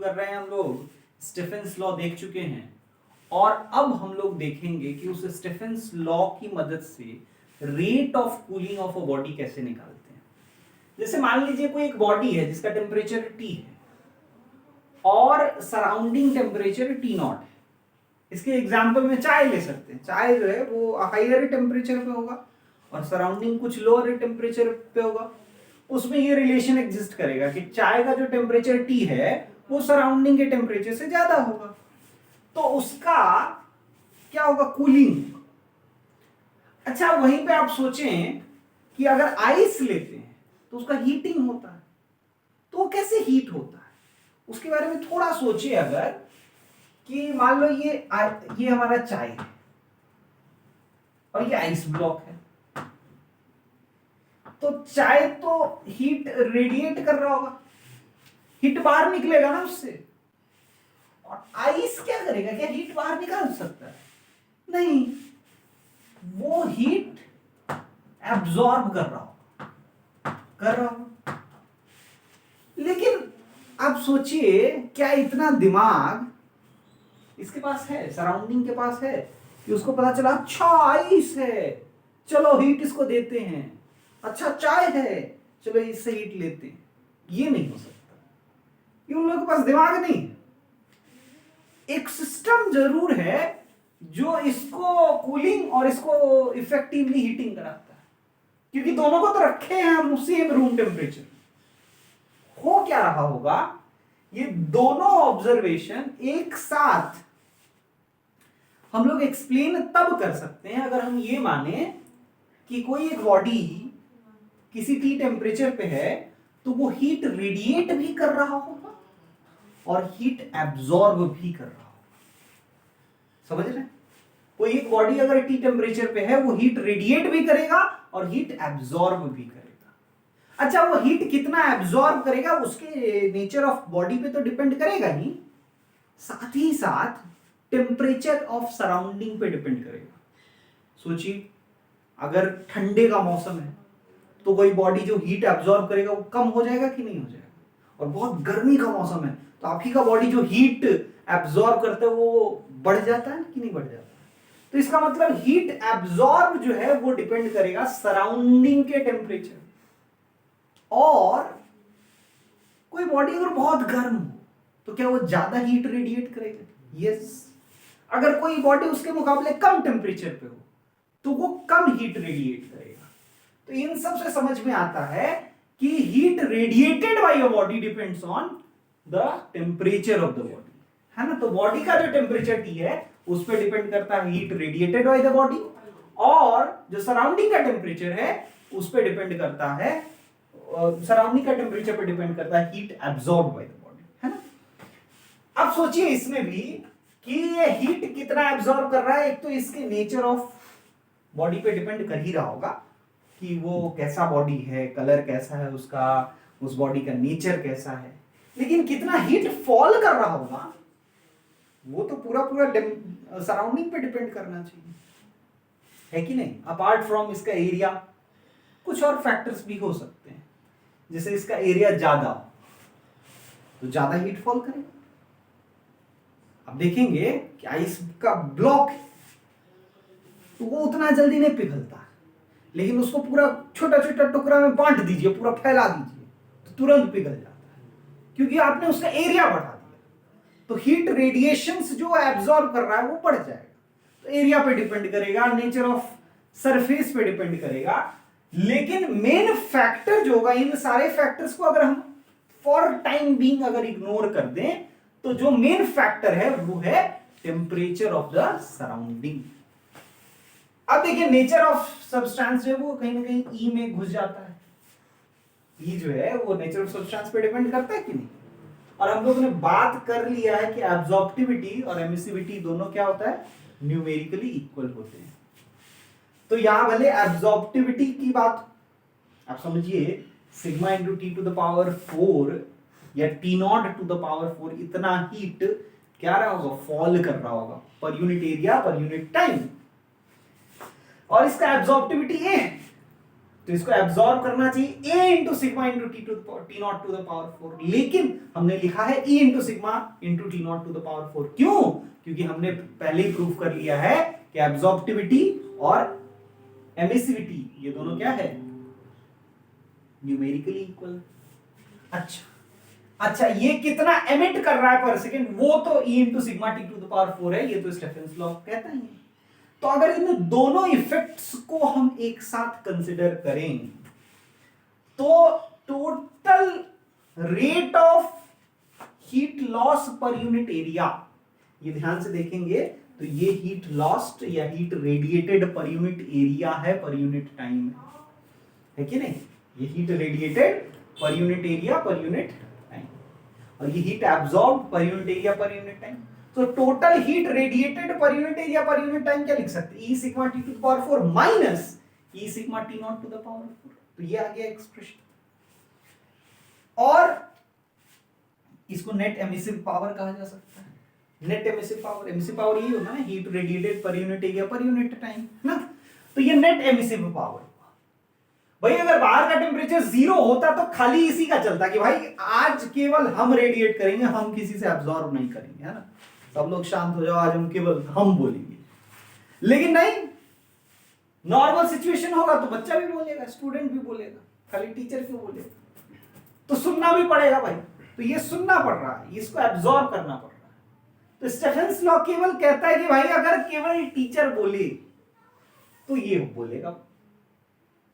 कर रहे हैं हम लोग स्टीफेंस लॉ देख चुके हैं और अब हम लोग देखेंगे कि उस स्टीफेंस लॉ की मदद से rate of cooling of a body कैसे निकालते हैं। जैसे मान लीजिए कोई एक बॉडी है जिसका टेम्परेचर T है और सराउंडिंग टेम्परेचर T नॉट है। इसके एग्जाम्पल में चाय ले सकते हैं। चाय जो है वो हायर टेम्परेचर पे होगा और सराउंडिंग कुछ लोअर टेम्परेचर पे होगा। उसमें ये रिलेशन एग्जिस्ट करेगा कि चाय का जो टेम्परेचर T है वो सराउंडिंग के टेम्परेचर से ज्यादा होगा, तो उसका क्या होगा, कूलिंग। अच्छा, वहीं पे आप सोचें कि अगर आइस लेते हैं तो उसका हीटिंग होता है, तो वो कैसे हीट होता है उसके बारे में थोड़ा सोचिए। अगर कि मान लो ये हमारा चाय है और ये आइस ब्लॉक है, तो चाय तो हीट रेडिएट कर रहा होगा, हीट बाहर निकलेगा ना उससे। और आइस क्या करेगा, क्या हीट बाहर निकाल सकता है? नहीं, वो हीट एब्जॉर्ब कर रहा होगा। लेकिन आप सोचिए, क्या इतना दिमाग इसके पास है, सराउंडिंग के पास है, कि उसको पता चला अच्छा आइस है, चलो हीट इसको देते हैं, अच्छा चाय है, चलो इससे हीट लेते हैं। ये नहीं हो सकता, ये उन लोगों के पास दिमाग नहीं है। एक सिस्टम जरूर है जो इसको कूलिंग और इसको इफेक्टिवली हीटिंग कराता है, क्योंकि दोनों को तो रखे हैं हम उसी रूम टेम्परेचर। हो क्या रहा होगा, ये दोनों ऑब्जर्वेशन एक साथ हम लोग एक्सप्लेन तब कर सकते हैं अगर हम ये माने कि कोई एक बॉडी किसी T टेम्परेचर पे है तो वो हीट रेडिएट भी कर रहा होगा और हीट एब्जॉर्ब भी कर रहा होगा। समझ रहे हैं? कोई एक बॉडी अगर T टेम्परेचर पे है वो हीट रेडिएट भी करेगा और हीट एब्जॉर्ब भी करेगा। अच्छा, वो हीट कितना एब्जॉर्ब करेगा उसके नेचर ऑफ बॉडी पे तो डिपेंड करेगा ही, साथ ही साथ टेम्परेचर ऑफ सराउंडिंग पे डिपेंड करेगा। सोचिए, अगर ठंडे का मौसम है तो कोई बॉडी जो हीट एब्जॉर्ब करेगा वो कम हो जाएगा कि नहीं हो जाएगा, और बहुत गर्मी का मौसम है तो आपकी का बॉडी जो हीट एब्जॉर्ब करता है वो बढ़ जाता है कि नहीं बढ़ जाता। तो इसका मतलब हीट एब्जॉर्ब जो है वो डिपेंड करेगा सराउंडिंग के टेम्परेचर। और कोई बॉडी अगर बहुत गर्म हो तो क्या वो ज्यादा हीट रेडिएट करेगा? यस। अगर कोई बॉडी उसके मुकाबले कम टेम्परेचर पे हो तो वो कम हीट रेडिएट करेगा। तो इन सब से समझ में आता है कि heat radiated by your body depends on the temperature of the body, है ना। तो बॉडी का जो टेम्परेचर T है उस पर डिपेंड करता है heat radiated by the body, और जो सराउंडिंग का टेम्परेचर है उस पर डिपेंड करता है, सराउंडिंग का टेम्परेचर पे डिपेंड करता है heat absorb by the body, है ना। अब सोचिए इसमें भी कि ये हीट कितना एब्जॉर्ब कर रहा है। एक तो इसके नेचर ऑफ बॉडी पे डिपेंड कर ही रहा होगा कि वो कैसा बॉडी है, कलर कैसा है उसका, उस बॉडी का नेचर कैसा है। लेकिन कितना हीट फॉल कर रहा होगा वो तो पूरा सराउंडिंग पे डिपेंड करना चाहिए, है कि नहीं। अपार्ट फ्रॉम इसका एरिया, कुछ और फैक्टर्स भी हो सकते हैं, जैसे इसका एरिया ज्यादा हो तो ज्यादा हीट फॉल करेगा। अब देखेंगे कि आइस का ब्लॉक है तो वो उतना जल्दी नहीं पिघलता, लेकिन उसको पूरा छोटा छोटा टुकड़ा में बांट दीजिए, पूरा फैला दीजिए तो तुरंत पिघल जाता है, क्योंकि आपने उसका एरिया बढ़ा दिया। तो हीट रेडिएशंस जो एब्जॉर्ब कर रहा है वो बढ़ जाएगा। तो एरिया पे डिपेंड करेगा, नेचर ऑफ सरफेस पे डिपेंड करेगा। लेकिन मेन फैक्टर जो होगा, इन सारे फैक्टर्स को अगर हम फॉर टाइम बीइंग अगर इग्नोर कर दें तो जो मेन फैक्टर है वो है टेम्परेचर ऑफ द सराउंडिंग। अब देखिए, नेचर ऑफ सब्सटेंस जो है वो कहीं ना कहीं ई में घुस जाता है। ई जो है वो नेचर ऑफ सब्सटेंस पे डिपेंड करता है कि नहीं। और हम लोगों ने बात कर लिया है कि एब्जॉर्प्टिविटी और एमिसिविटी दोनों क्या होता है, न्यूमेरिकली इक्वल होते हैं। तो यहां भले एब्जॉर्प्टिविटी की बात आप समझिए, sigma into T to the power 4 या T naught to the power 4 इतना हीट क्या रहा होगा, फॉल कर रहा होगा पर unit area per unit time. और इसका एब्जॉर्प्टिविटी ए, तो तो इसको एब्सॉर्ब करना चाहिए a into sigma into T naught to the power 4, लेकिन हमने लिखा है e into sigma into T naught to the power 4। क्यों? क्योंकि हमने पहले ही प्रूफ कर लिया है कि एब्सॉर्प्टिविटी और एमिसिविटी ये दोनों क्या है, न्यूमेरिकली इक्वल। अच्छा, ये कितना एमिट कर रहा है पर सेकेंड, वो तो e into sigma T to the power 4 है, ये तो स्टेफेंस लॉ कहता ही है। तो अगर इन दोनों इफेक्ट्स को हम एक साथ कंसिडर करें तो total rate of heat loss per unit area, ये ध्यान से देखेंगे तो ये हीट लॉस्ट या heat radiated per unit area है, पर यूनिट टाइम है कि नहीं? ये heat radiated per unit area per unit time, और ये heat absorb per unit area per unit time. तो total heat radiated per unit area per unit time क्या लिख सकते हैं? E sigma T to the power 4 minus E sigma T naught to the power 4। तो ये आ गया expression, और इसको नेट एमिसिव पावर कहा जा सकता है। नेट एमिसिव पावर यही होता है ना, heat radiated per unit area per unit time ना। तो ये नेट एमिसिव पावर। भाई अगर बाहर का टेम्परेचर 0 होता तो खाली इसी का चलता कि भाई आज केवल हम रेडिएट करेंगे, हम किसी से एब्जॉर्ब नहीं करेंगे, है ना, सब लोग शांत हो जाओ, आज हम केवल हम बोलेंगे। लेकिन नहीं, नॉर्मल सिचुएशन होगा तो बच्चा भी बोलेगा, स्टूडेंट भी बोलेगा, खाली टीचर क्यों बोलेगा? तो सुनना भी पड़ेगा भाई। तो ये सुनना पड़ रहा है, इसको एब्जॉर्ब करना पड़ रहा है। तो स्टेफेंस लॉ केवल कहता है कि भाई अगर केवल टीचर बोले तो ये बोलेगा,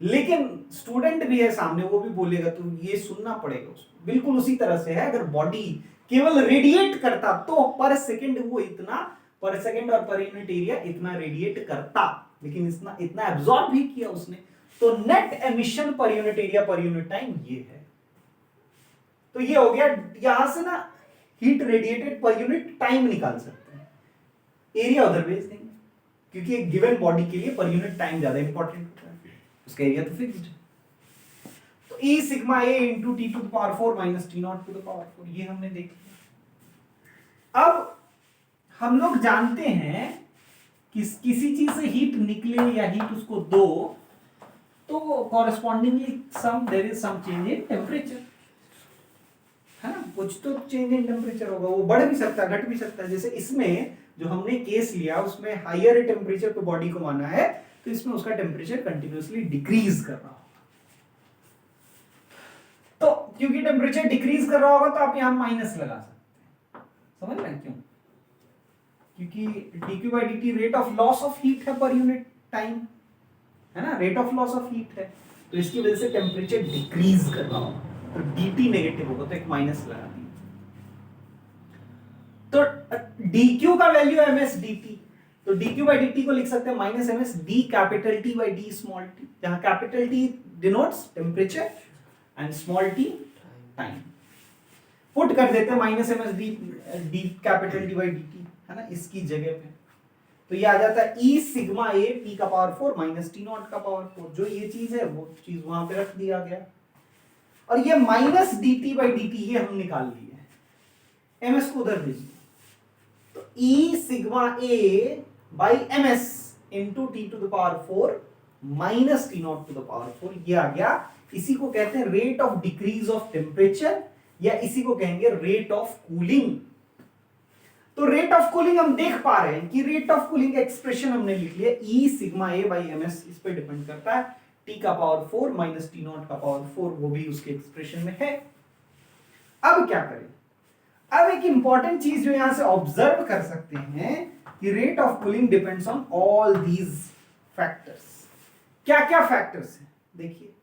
लेकिन स्टूडेंट भी है सामने, वो भी बोलेगा, तो ये सुनना पड़ेगा उसको। बिल्कुल उसी तरह से है, अगर बॉडी केवल रेडिएट करता तो पर सेकंड वो इतना, पर सेकंड और पर यूनिट एरिया इतना रेडिएट करता, लेकिन इतना एब्सॉर्ब भी किया उसने। तो नेट एमिशन पर unit area per unit time ये है। तो ये हो गया, यहां से ना heat radiated per unit time निकाल सकते हैं, एरिया उधर भेज देंगे, क्योंकि एक गिवन बॉडी के लिए पर यूनिट टाइम ज्यादा इंपॉर्टेंट होता है, उसका एरिया तो फिक्स्ड है। तो E sigma A into T to the power 4 minus T naught to the power 4, ये हमने देख लिया। अब हम लोग जानते हैं कि किसी चीज से हीट निकले या हीट उसको दो तो correspondingly there is some change in temperature, है ना, कुछ तो चेंज इन टेम्परेचर होगा, वो बढ़ भी सकता है, घट भी सकता है। जैसे इसमें जो हमने केस लिया उसमें हायर टेम्परेचर पे बॉडी को माना है, तो इसमें उसका टेम्परेचर कंटिन्यूअसली डिक्रीज कर रहा होगा। तो क्योंकि टेम्परेचर डिक्रीज कर रहा होगा तो आप यहां माइनस लगा सकते हैं, समझ रहे हैं क्यों? क्योंकि dq by dt rate of loss of heat है पर यूनिट टाइम, है ना, rate of loss of heat है, तो इसकी वजह से टेम्परेचर डिक्रीज कर रहा होगा, तो dt नेगेटिव होगा, तो एक माइनस लगा दिया। तो dq का वैल्यू है ms dt, तो dq by dt को लिख सकते हैं minus ms d capital T by d small t, जहां capital T denotes temperature and small t time. Put कर देते हैं minus ms d capital T by dt, है ना, इसकी जगह पे, तो ये आ जाता है E सिग्मा A T का पावर 4 माइनस T नॉट का पावर 4, जो ये चीज है वो चीज वहां पे रख दिया गया, और ये माइनस dt by dt ये हम निकाल लिए हैं, ms को उधर भेज दिया, तो E sigma A by ms into T to the power 4 minus T naught to the power 4, ये आ गया। इसी को कहते हैं rate of decrease of temperature, या इसी को कहेंगे रेट ऑफ कूलिंग। तो रेट ऑफ कूलिंग हम देख पा रहे हैं कि रेट ऑफ कूलिंग का एक्सप्रेशन हमने लिख लिया, E sigma A by ms इस पे डिपेंड करता है, T का पावर 4 माइनस T नॉट का पावर 4 वो भी उसके एक्सप्रेशन में है। अब क्या करें? अब एक इंपॉर्टेंट चीज जो यहां से ऑब्जर्व कर सकते हैं कि rate of cooling depends on all these factors. क्या क्या फैक्टर्स है? देखिए,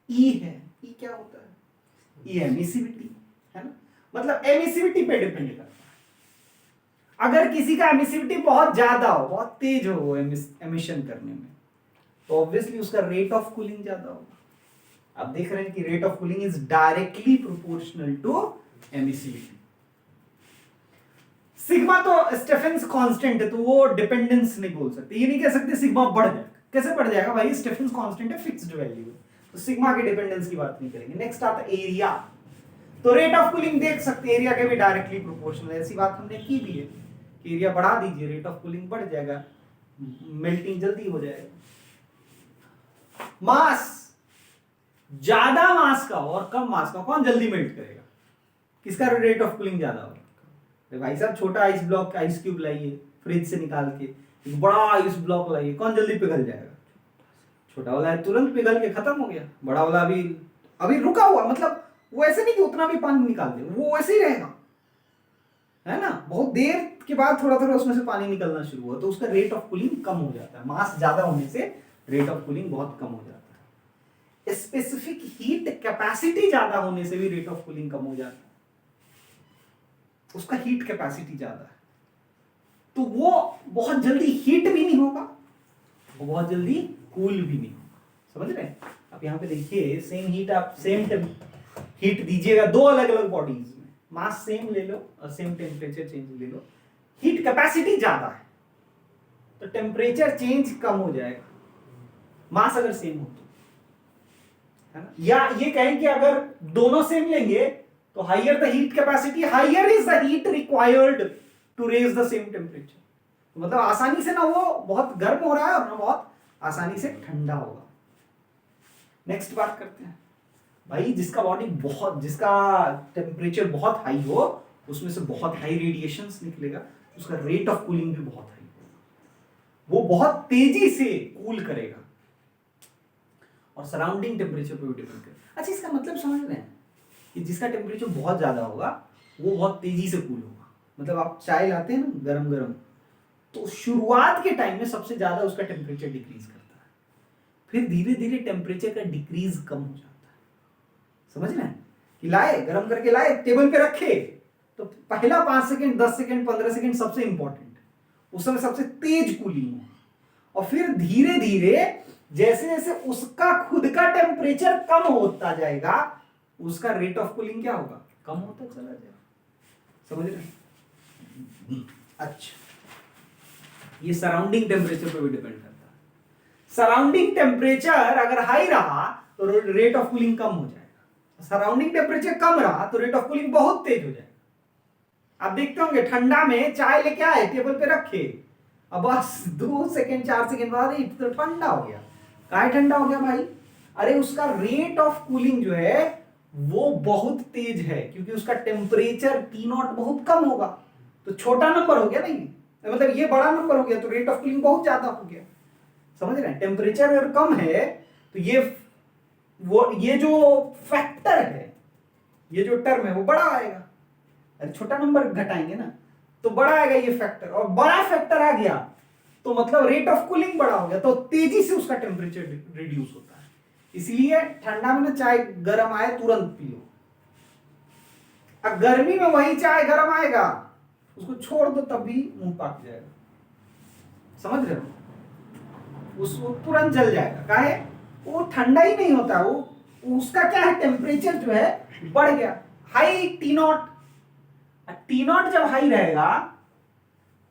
E है, E क्या होता है? E एमिसिविटी, है ना, मतलब एमिसिविटी पे डिपेंड करता है। अगर किसी का एमिसिविटी बहुत ज्यादा हो, बहुत तेज हो एमिशन करने में, तो ऑब्वियसली उसका रेट ऑफ कूलिंग ज्यादा होगा। आप देख रहे हैं कि rate of cooling is directly proportional to emissivity. Sigma तो स्टेफेंस कांस्टेंट है, तो वो डिपेंडेंस नहीं बोल सकते, ये नहीं कह सकते सिग्मा बढ़ जाएगा। कैसे बढ़ जाएगा भाई? स्टेफेंस कांस्टेंट है, फिक्स्ड वैल्यू है, तो सिग्मा के डिपेंडेंस की बात नहीं करेंगे। नेक्स्ट आता है एरिया, तो रेट ऑफ कूलिंग देख सकते हैं, एरिया के भी डायरेक्टली प्रोपोर्शनल है, ऐसी बात हमने की भी है कि एरिया बढ़ा दीजिए, रेट ऑफ कूलिंग बढ़ जाएगा, मेल्टिंग जल्दी हो जाएगा। मास, ज्यादा मास का और कम मास का कौन जल्दी मेल्ट करेगा, किसका रेट ऑफ कूलिंग ज्यादा होगा। भाई साहब छोटा आइस ब्लॉक आइस क्यूब लाइए फ्रिज से निकाल के, एक बड़ा आइस ब्लॉक लाइए, कौन जल्दी पिघल जाएगा, छोटा वाला है तुरंत पिघल के खत्म हो गया, बड़ा वाला अभी अभी रुका हुआ, मतलब वो ऐसे नहीं कि उतना भी पानी निकाल दे, वो वैसे ही रहेगा, है ना, बहुत देर के बाद थोड़ा थोड़ा उसमें से पानी निकलना शुरू हुआ, तो उसका रेट ऑफ कूलिंग कम हो जाता है, मास ज्यादा होने से रेट ऑफ कूलिंग बहुत कम हो जाता है। स्पेसिफिक हीट कैपेसिटी ज्यादा होने से भी रेट ऑफ कूलिंग कम हो जाता है, उसका हीट कैपेसिटी ज्यादा है, तो वो बहुत जल्दी हीट भी नहीं होगा, वो बहुत जल्दी कूल भी नहीं होगा, समझ रहे हैं। आप यहाँ पे देखिए सेम हीट, आप सेम हीट दीजिएगा दो अलग अलग बॉडीज में, मास सेम ले लो और सेम टेम्परेचर चेंज ले लो, हीट कैपेसिटी ज्यादा है तो टेम्परेचर चेंज कम हो जाएगा, मास अगर सेम हो तो, है ना। या ये कहें कि अगर दोनों सेम लेंगे तो higher the heat capacity higher is the heat required to raise the same temperature, मतलब आसानी से ना वो बहुत गर्म हो रहा है और ना बहुत आसानी से ठंडा होगा। नेक्स्ट बात करते हैं, भाई जिसका बॉडी बहुत, जिसका टेम्परेचर बहुत हाई हो उसमें से बहुत हाई रेडिएशंस निकलेगा, उसका रेट ऑफ कूलिंग भी बहुत हाई होगा, वो बहुत तेजी से कूल करेगा और सराउंडिंग टेम्परेचर पे भी डिपेंड करेगा। अच्छा इसका मतलब समझ रहे हैं कि जिसका टेम्परेचर बहुत ज्यादा होगा वो बहुत तेजी से कूल होगा, मतलब आप चाय लाते हैं ना गरम गरम, तो शुरुआत के टाइम में सबसे ज्यादा उसका टेम्परेचर डिक्रीज करता है, फिर धीरे धीरे टेम्परेचर का डिक्रीज कम हो जाता है, समझ रहे हैं कि लाए गरम करके लाए टेबल पे रखे तो पहला 5 सेकंड 10 सेकंड 15 सेकंड सबसे इंपॉर्टेंट, उस समय सबसे तेज कूलिंग हो, और फिर धीरे धीरे जैसे जैसे उसका खुद का टेम्परेचर कम होता जाएगा उसका रेट ऑफ कूलिंग क्या होगा, कम होता चला जाएगा, समझ रहे हैं। अच्छा ये सराउंडिंग टेम्परेचर पे भी डिपेंड करता है, सराउंडिंग टेम्परेचर अगर हाई रहा तो रेट ऑफ कूलिंग कम हो जाएगा, सराउंडिंग टेम्परेचर कम रहा तो रेट ऑफ कूलिंग बहुत तेज हो जाएगा। आप देखते होंगे ठंडा में चाय लेके आए टेबल पे रखे, अब बस 2 सेकंड 4 सेकंड बाद ही तो ठंडा हो गया, काहे ठंडा हो गया भाई, अरे उसका रेट ऑफ कूलिंग जो है वो बहुत तेज है, क्योंकि उसका टेम्परेचर T0 बहुत कम होगा, तो छोटा नंबर हो गया नहीं, मतलब ये बड़ा नंबर हो गया तो रेट ऑफ कूलिंग बहुत ज्यादा हो गया, समझ रहे हैं। टेम्परेचर अगर कम है तो ये जो फैक्टर है, ये जो टर्म है वो बड़ा आएगा, अरे छोटा नंबर घटाएंगे ना तो बड़ा आएगा ये फैक्टर, और बड़ा फैक्टर आ गया तो मतलब रेट ऑफ कूलिंग बड़ा हो गया, तो तेजी से उसका टेम्परेचर रिड्यूस होता है। इसलिए ठंडा में ना चाय गर्म आए तुरंत पी लो, अब गर्मी में वही चाय गर्म आएगा उसको छोड़ दो तब भी मुंह पक जाएगा, समझ रहे हो, उसको तुरंत जल जाएगा, काहे वो ठंडा ही नहीं होता, वो उसका क्या है टेम्परेचर जो है बढ़ गया, हाई T0 जब हाई रहेगा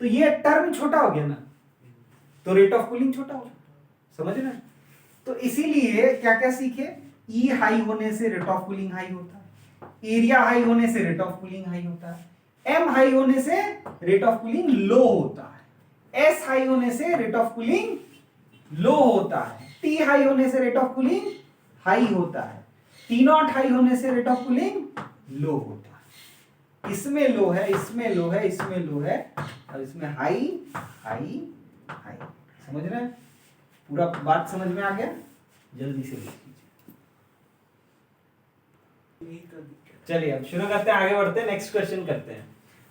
तो ये टर्म छोटा हो गया ना, तो रेट ऑफ कूलिंग छोटा हो, समझ रहे हैं। तो इसीलिए क्या क्या सीखे, E हाई होने से रेट ऑफ कूलिंग हाई होता है, एरिया हाई होने से रेट ऑफ कूलिंग हाई होता है, M हाई होने से रेट ऑफ कूलिंग लो होता है, S हाई होने से रेट ऑफ कूलिंग लो होता है, T हाई होने से रेट ऑफ कूलिंग हाई होता है, T0 हाई होने से रेट ऑफ कूलिंग लो होता है, इसमें लो है इसमें लो है इसमें लो है और इसमें हाई हाई हाई, समझ रहे हैं, पूरा बात समझ में आ गया, जल्दी से लिख लीजिए। चलिए अब शुरू करते हैं, आगे बढ़ते हैं, नेक्स्ट क्वेश्चन करते हैं।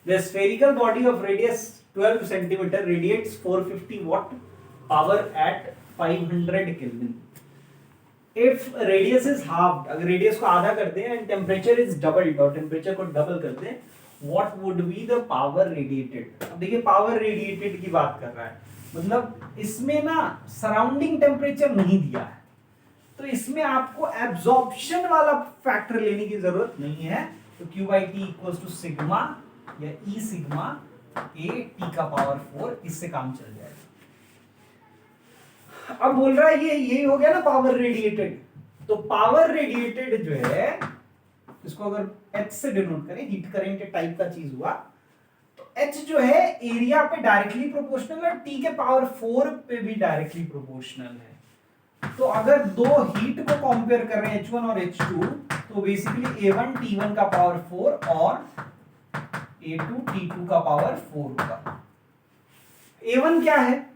The spherical body of radius 12 centimetre radiates 450 watt power at 500 kelvin. If radius is half, अगर रेडियस को आधा कर दें एंड टेम्परेचर इज डबल्ड, और टेम्परेचर को डबल कर दें, what would be the power radiated. अब देखिए पावर रेडिएटेड की बात कर रहा है, मतलब इसमें ना सराउंडिंग टेम्परेचर नहीं दिया है, तो इसमें आपको एब्जॉर्प्शन वाला फैक्टर लेने की जरूरत नहीं है, तो Q/T इक्वल्स टू सिग्मा या E सिग्मा A T का पावर 4, इससे काम चल जाएगा। अब बोल रहा है ये हो गया ना पावर रेडिएटेड, तो पावर रेडिएटेड जो है इसको अगर H से डिनोट करें, हीट करेंट टाइप का चीज हुआ, तो H जो है एरिया पे डायरेक्टली प्रोपोर्शनल है, T के पावर 4 पे भी डायरेक्टली प्रोपोर्शनल है। तो अगर दो हीट को कंपेयर कर रहे हैं H1 और H2, तो बेसिकली A1 T1 का पावर 4 और A2 T2 का पावर 4 होगा। A1 क्या है,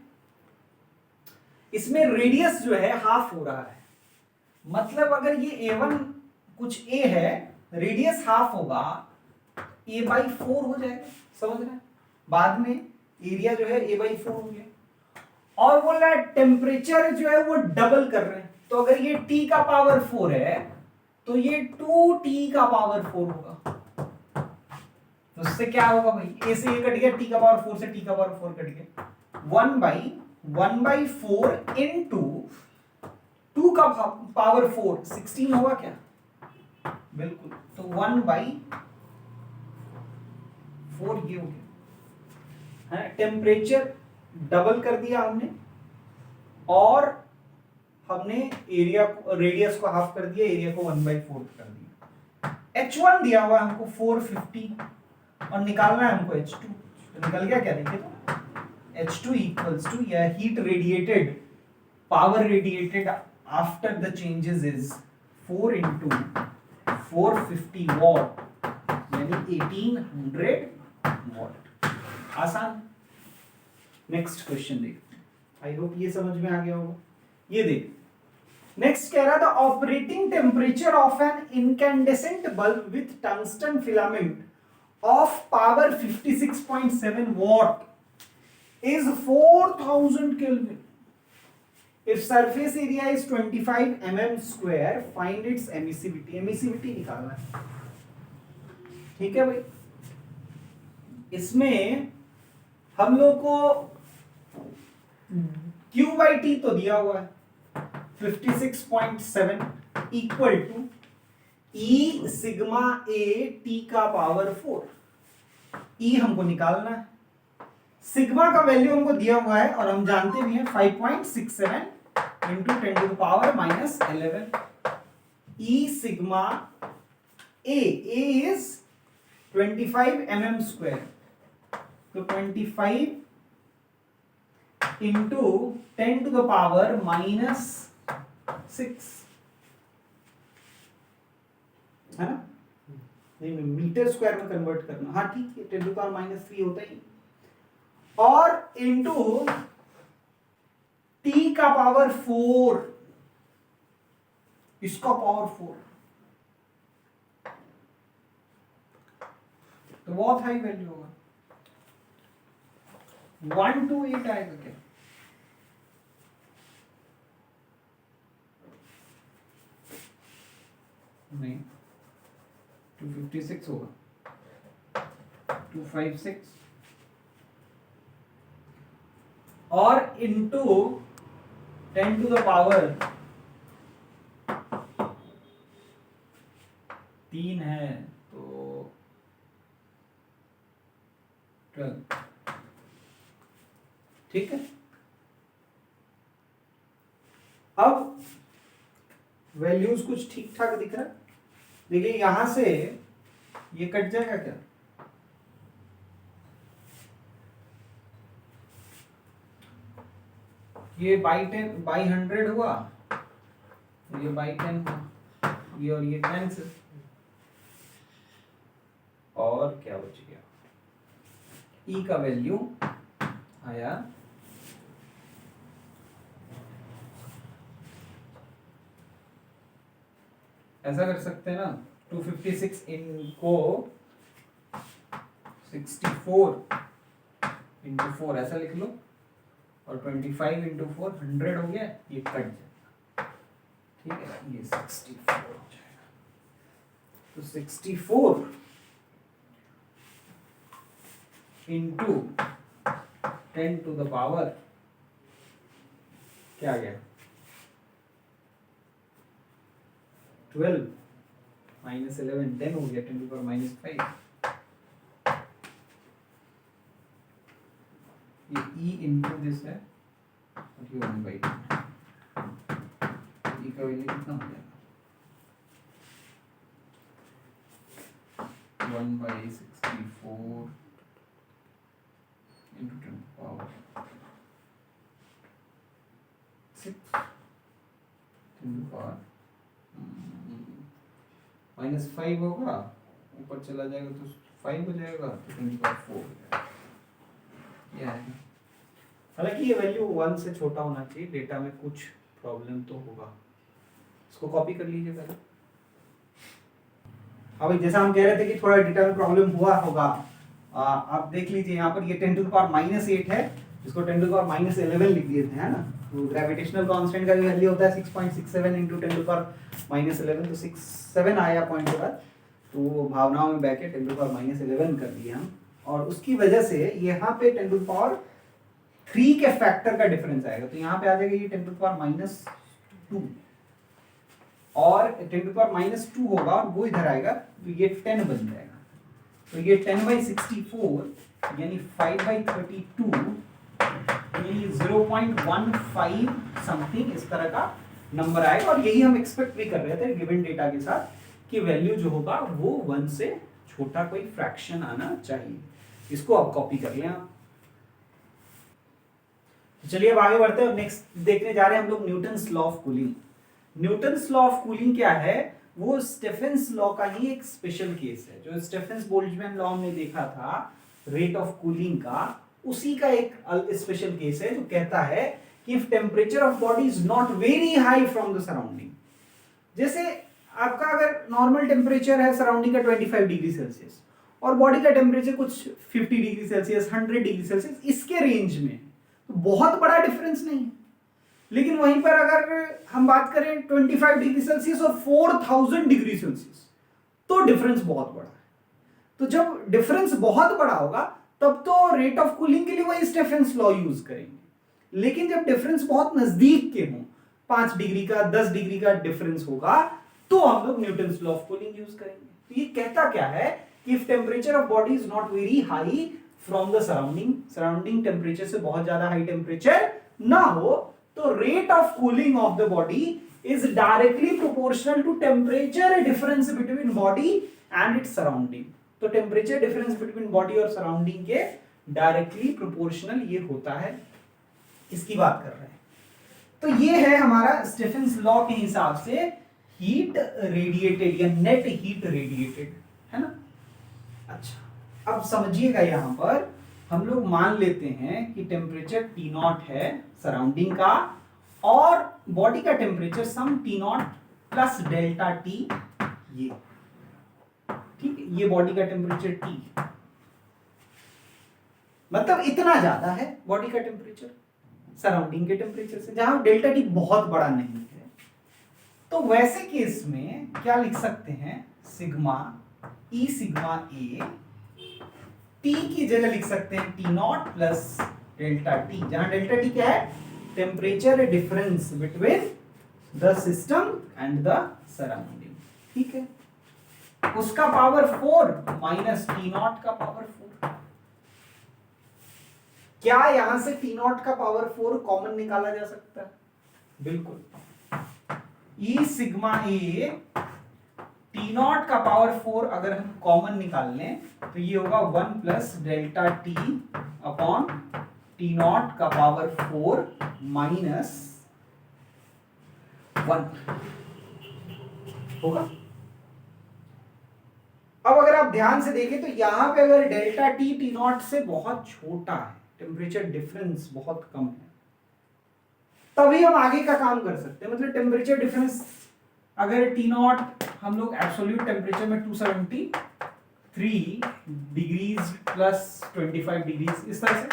इसमें रेडियस जो है हाफ हो रहा है, मतलब अगर ये A1 कुछ A है, रेडियस हाफ होगा, A/4 हो जाएगा, समझ रहे हैं? बाद में एरिया जो है A/4 हो गया। और बोल रहा है टेम्परेचर जो है वो डबल कर रहे हैं, तो अगर ये T का पावर 4 है तो ये 2T का पावर 4 होगा। तो उससे क्या होगा भाई, A से A कट गया, T का पावर 4 से T का पावर 4 कट गया, 1/4 इंटू 2 का पावर 4 16 होगा क्या, बिल्कुल। तो 1/4 ये हो गया है, टेम्परेचर डबल कर दिया हमने और हमने एरिया को, रेडियस को हाफ कर दिया, एरिया को 1/4 कर दिया। H1 दिया हुआ है हमको 450 और निकालना है हमको H2, तो निकल गया क्या, देखिए तो H2 इक्वल्स टू, या heat radiated, power radiated after the changes is 4 into 450 what, यानी 1800 वॉट। आसान। नेक्स्ट क्वेश्चन देखते हैं, आई होप ये समझ में आ गया होगा। ये देख, नेक्स्ट कह रहा था operating temperature of an incandescent bulb with tungsten filament of power 56.7 watt is 4000 Kelvin. If surface area is 25 mm square, find its emissivity. Emissivity निकालना है, ठीक है भाई। इसमें हम लोग को Q/T तो दिया हुआ है 56.7 equal to E sigma A T का पावर 4। E हमको निकालना है, सिग्मा का वैल्यू हमको दिया हुआ है और हम जानते भी हैं 5.67 into 10 to the power -11। E sigma A is 25 mm square, तो 25 इंटू 10 टू द पावर -6 है ना, नहीं मीटर स्क्वायर में कन्वर्ट करना, हाँ ठीक है, 10 टू द पावर -3 होता ही, और इंटू T का पावर 4, इसका पावर 4, तो बहुत हाई वैल्यू होगा, 128 आएगा क्या, नहीं 256 होगा, 256 और इंटू 10 टू द पावर 3 है तो 12, ठीक है। अब वैल्यूज कुछ ठीक ठाक दिख रहा है, देखिए यहां से ये कट जाएगा क्या, ये बाई 100 हुआ, ये बाई 10 हुआ, ये और ये कैंसिल, और क्या बच गया, E का वैल्यू आया ऐसा कर सकते हैं ना, 256 इनको 64 इंटू 4 ऐसा लिख लो, और 25 इंटू 4 100 हो गया, ये कट जाएगा, ठीक है, ये 64 हो जाएगा, तो 64 इंटू 10 टू द पावर क्या आ गया 12 -11 10 हो गया, 10 टू पावर -5, ये E इंटू दिस है और ये 1/2, E का वैल्यू कितना हो जाएगा 1/64 इंटू 10 पावर 6, -5 होगा, ऊपर चला जाएगा तो 5 हो जाएगा, तो 10⁴ हो जाएगा। यह है। हालांकि ये वैल्यू 1 से छोटा होना चाहिए, डेटा में कुछ प्रॉब्लम तो होगा। इसको कॉपी कर लीजिए पहले। अब जैसा हम कह रहे थे कि थोड़ा डेटा में प्रॉब्लम हुआ होगा, आप देख लीजिए यहाँ पर ये 10⁻⁸ है, इसको 10⁻11 लिख दिए थे, है ना। तो ग्रेविटेशनल कांस्टेंट का वैल्यू होता है 6.67 × 10⁻11, तो 67 आया पॉइंट के बाद, तो भावनाओं में बैके 10⁻11 कर दिया हम, और उसकी वजह से यहाँ पे 10⁻3 के फैक्टर का डिफरेंस आएगा, तो यहाँ पे आ जाएगा ये 10⁻2 और 10⁻2 होगा, और वो इधर आएगा तो ये 10 बन जाएगा, तो ये 10/64 यानी 5/32 यानी 0.15 समथिंग इस तरह का नंबर आएगा, और यही हम एक्सपेक्ट भी कर रहे थे गिवन डेटा के साथ कि वैल्यू जो होगा वो 1 से छोटा कोई फ्रैक्शन आना चाहिए। इसको आप कॉपी कर लें आप। चलिए अब आगे बढ़ते हैं, नेक्स्ट देखने जा रहे हैं हम लोग Newton's law of cooling. Newton's law of cooling क्या है? वो स्टेफेंस लॉ का ही एक स्पेशल केस है। जो स्टेफेंस बोल्ट्जमैन लॉ हमने देखा था रेट ऑफ कूलिंग का, उसी का एक स्पेशल केस है जो कहता है कि if temperature of body is not very high from the surrounding, जैसे आपका अगर नॉर्मल टेम्परेचर है सराउंडिंग का 25 डिग्री सेल्सियस और बॉडी का टेम्परेचर कुछ 50 डिग्री सेल्सियस 100 डिग्री सेल्सियस इसके रेंज में, तो बहुत बड़ा डिफरेंस नहीं है। लेकिन वहीं पर अगर हम बात करें 25 डिग्री सेल्सियस और 4000 डिग्री सेल्सियस, तो डिफरेंस बहुत बड़ा है। तो जब डिफरेंस बहुत बड़ा होगा तब तो रेट ऑफ कूलिंग के लिए वही स्टेफेंस लॉ यूज करेंगे, लेकिन जब डिफरेंस बहुत नजदीक के हों, 5 डिग्री का 10 डिग्री का डिफरेंस होगा, तो हम लोग Newton's law of cooling use करेंगे। तो ये कहता क्या है कि if temperature of body is not very high from the surrounding temperature से बहुत ज्यादा हाई टेम्परेचर ना हो, तो rate of cooling of the body is directly proportional to temperature difference between body and its surrounding. तो temperature difference between body और surrounding के directly proportional ये होता है, इसकी बात कर रहे हैं। तो ये है हमारा स्टेफेंस लॉ के हिसाब से हीट रेडिएटेड या नेट हीट रेडिएटेड, है ना। अच्छा, अब समझिएगा, यहां पर हम लोग मान लेते हैं कि टेम्परेचर T0 है सराउंडिंग का और बॉडी का टेम्परेचर सम T0 प्लस डेल्टा T, ये ठीक है, ये बॉडी का टेम्परेचर T, मतलब इतना ज्यादा है बॉडी का टेम्परेचर सराउंडिंग के टेम्परेचर से, जहां डेल्टा T बहुत बड़ा नहीं है। तो वैसे केस में क्या लिख सकते हैं, sigma E sigma A, T की जगह लिख सकते हैं T0 प्लस डेल्टा T, जहां डेल्टा T क्या है, temperature difference between the system and the surrounding, ठीक है। उसका पावर 4 माइनस T0 का पावर 4। क्या यहां से T0 का पावर 4 कॉमन निकाला जा सकता है? बिल्कुल। E सिग्मा A T0 का पावर 4 अगर हम कॉमन निकाल लें तो ये होगा 1 plus delta T upon T0 का पावर 4 माइनस 1 होगा। अब अगर आप ध्यान से देखें तो यहां पे अगर डेल्टा T T0 से बहुत छोटा है, टेम्परेचर डिफरेंस बहुत कम है, तभी हम आगे का काम कर सकते हैं। मतलब टेम्परेचर डिफरेंस अगर T0 हम लोग एब्सोल्यूट टेम्परेचर में 273 डिग्रीज प्लस 25 डिग्रीज, इस तरह से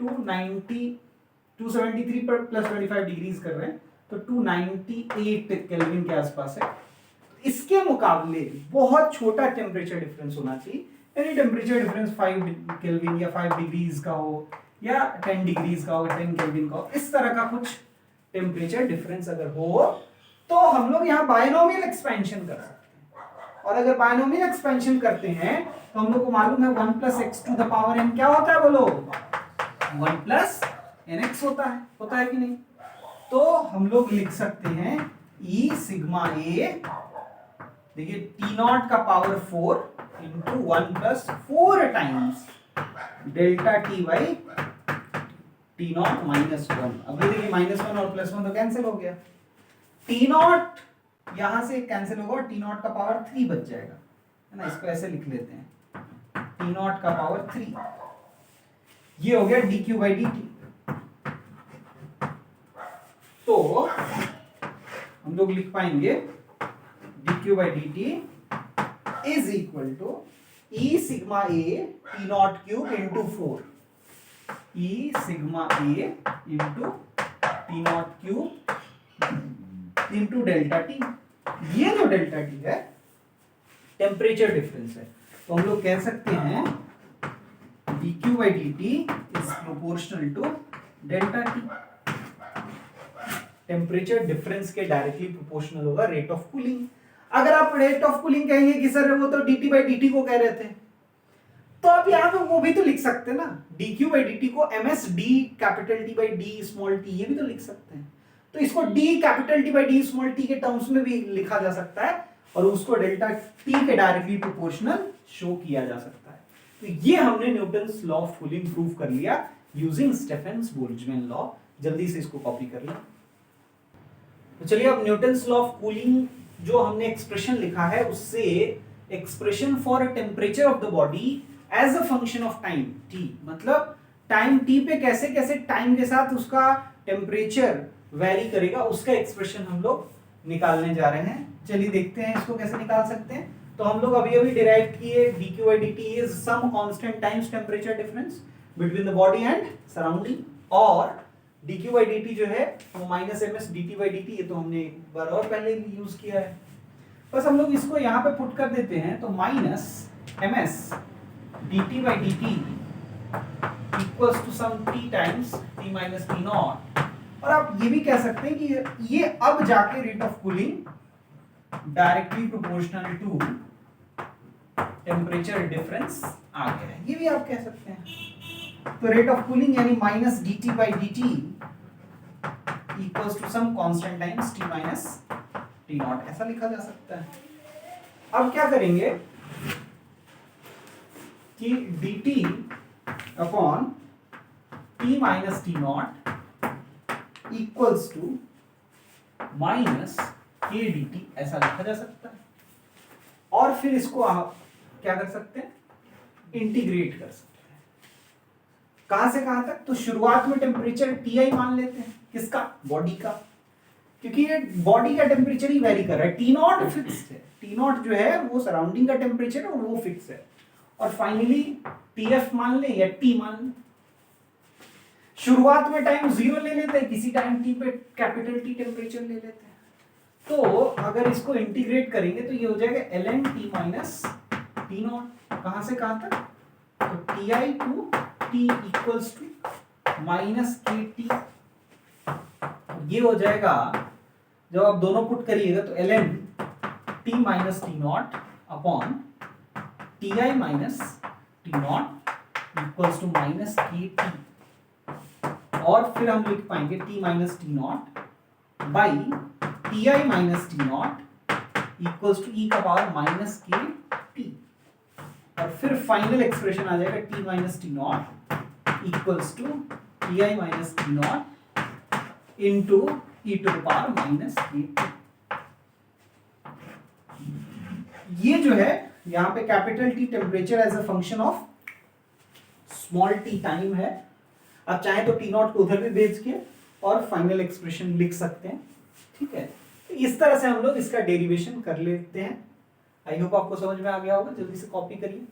273 पर प्लस 25 डिग्रीज कर रहे हैं, तो 298 केल्विन के आसपास है। इसके मुकाबले बहुत छोटा टेम्परेचर डिफरेंस होना चाहिए, यानी टेम्परेचर डिफरेंस 5 केल्विन या 5 डिग्रीज का हो या 10 डिग्रीज का हो, 10 केल्विन का हो, इस तरह का कुछ टेम्परेचर डिफरेंस अगर हो तो हम लोग यहाँ बायनोमियल एक्सपेंशन कर सकते हैं। और अगर बायनोमियल एक्सपेंशन करते हैं तो हम लोग को मालूम है 1 plus X to the power n क्या होता है, बोलो 1 प्लस nx होता है कि नहीं। तो हम लोग लिख सकते हैं E सिग्मा A, देखिए T0 का power 4 into 1 plus 4 times delta T by T0 minus 1। अब ये देखिए -1 और +1 तो कैंसिल हो गया, टी नॉट यहां से कैंसिल होगा और टी नॉट का पावर 3 बच जाएगा, है ना। इसको ऐसे लिख लेते हैं, टी नॉट का पावर 3, ये हो गया D Q by D T. तो हम लोग लिख पाएंगे D Q by D T is equal to E sigma A T nought cube into 4, E sigma A into T nought cube into delta T. ये जो डेल्टा टी है temperature difference है, तो हम लोग कह सकते हैं D Q by D T is proportional to delta T. Temperature difference के डायरेक्टली प्रोपोर्शनल होगा रेट ऑफ कूलिंग। अगर आप रेट ऑफ कूलिंग कहेंगे कि सर वो तो dt बाई dt को कह रहे थे, तो आप यहां पे वो भी तो लिख सकते हैं ना, dq बाई dt को ms d capital T by d small t, ये भी तो लिख सकते हैं। तो इसको d capital T by d small t के टर्म्स में भी लिखा जा सकता है और उसको डेल्टा t के डायरेक्टली प्रोपोर्शनल शो किया जा सकता है। तो ये हमने Newton's law of cooling prove कर लिया यूजिंग स्टेफेन्स बोल्ट्जमैन लॉ। जल्दी से इसको कॉपी कर लें। तो चलिए अब न्यूटन्स लॉ ऑफ कूलिंग जो हमने एक्सप्रेशन लिखा है उससे expression for a temperature of the body as a function of time t, मतलब टाइम t पे कैसे कैसे टाइम के साथ उसका टेम्परेचर वेरी करेगा, उसका एक्सप्रेशन हम लोग निकालने जा रहे हैं। चलिए देखते हैं इसको कैसे निकाल सकते हैं। तो हम लोग अभी अभी डिराइव किए dq by dt is some constant times temperature difference between the body and surrounding, और dq by dt जो है वो minus ms dt by dt, ये तो हमने एक बार और पहले भी यूज किया है। बस हम लोग इसको यहाँ पे पुट कर देते हैं, तो minus ms dt by dt equals to some t times t minus t nought. और आप ये भी कह सकते हैं कि ये अब जाके rate of cooling directly proportional to temperature difference आ गया है, ये भी आप कह सकते हैं। तो रेट ऑफ कूलिंग यानी minus dt by dt equals to some constant times t minus t naught, ऐसा लिखा जा सकता है। अब क्या करेंगे कि dt upon t minus t not equals to minus k dt, ऐसा लिखा जा सकता है। और फिर इसको आप क्या कर सकते हैं, इंटीग्रेट कर सकते हैं। कहां से कहां तक, तो शुरुआत में टेम्परेचर Ti मान लेते हैं, किसका, बॉडी का, क्योंकि ये बॉडी का टेम्परेचर ही वेरी कर रहा है। टी नॉट फिक्स्ड है, टी नॉट जो है वो सराउंडिंग का टेम्परेचर है और वो फिक्स है। और फाइनली Tf मान ले या T मान ले। शुरुआत में टाइम 0 ले लेते हैं, किसी टाइम t पे कैपिटल T टेम्परेचर ले लेते हैं। तो अगर इसको इंटीग्रेट करेंगे तो ये हो जाएगा ln T minus T nought, कहां से कहां तक, तो Ti to T equals to minus KT। ये हो जाएगा, जब आप दोनों पुट करिएगा तो ln T minus T naught upon Ti minus T not equals to minus KT। और फिर हम लिख पाएंगे T minus T naught by Ti minus T not equals to e का पावर माइनस KT। और फिर फाइनल एक्सप्रेशन आ जाएगा T minus T not equals to Ti minus T nought into E to the power minus KT। ये जो है यहाँ पे capital T temperature as a function of small t time है। आप चाहें तो T नॉट को उधर भी भेज के और फाइनल एक्सप्रेशन लिख सकते हैं, ठीक है। तो इस तरह से हम लोग इसका डेरिवेशन कर लेते हैं। आई होप आपको समझ में आ गया होगा। जल्दी से कॉपी करिए।